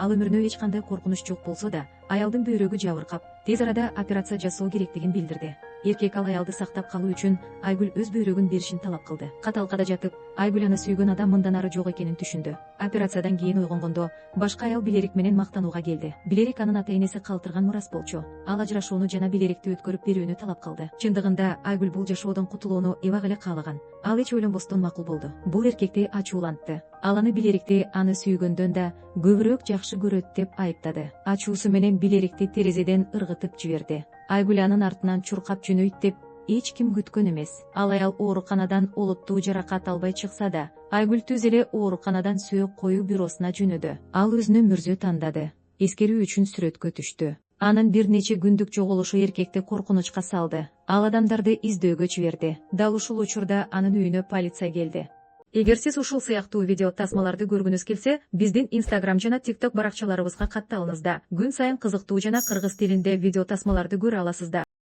Ал өмүрүнө эч кандай коркунуч жок болсо да, аялдын бөйрөгү жабыркап, тез арада операция жасоо керектигин билдирди. Эркек ал аялды сактап калуу үчүн Айгүл өз бөйрөгүн беришин талап кылды. Каталкада жатып, Айгүл аны сүйгөн адам мындан ары жок экенин түшүндү. Операциядан кийин ойгонгондо, башка аял билерик менен мактанууга келди. Билерик анын ата-энеси калтырган мурас болчу. Ал ажырашууну жана билерикти өткөрүп берүүнү талап кылды. Чындыгында Айгүл бул жашоодон кутулууну эбак эле каалаган. Ал эч ойлонбостон макул болду. Бул эркекти ачуулантты. Ал аны билерикти аны сүйгөндөн да көбүрөөк жакшы көрөт деп айыптады. Ачуусу менен билерикти терезеден ыргытып жиберди. Айгүл анын артынан чуркап жөнөйт деп эч ким күткөн эмес. Ал аял ооруканадан олуттуу жаракат албай чыкса да, Айгүл түз эле ооруканадан сөөк коюу бюросуна жөнөдү. Ал өзүнө мүрзө тандады. Эскерүү үчүн сүрөткө түштү. Анын бир нече күндүк жоголушу эркекти коркунучка салды. Ал адамдарды издөөгө жиберди. Дал ушул учурда анын үйүнө полиция келди. Эгер сиз ушул сыяктуу видео тасмаларды көргүнүз келсе, биздин Instagram жана TikTok баракчаларыбызга катталыңыз да, күн сайын кызыктуу жана кыргыз тилинде видео тасмаларды көрө аласыз да.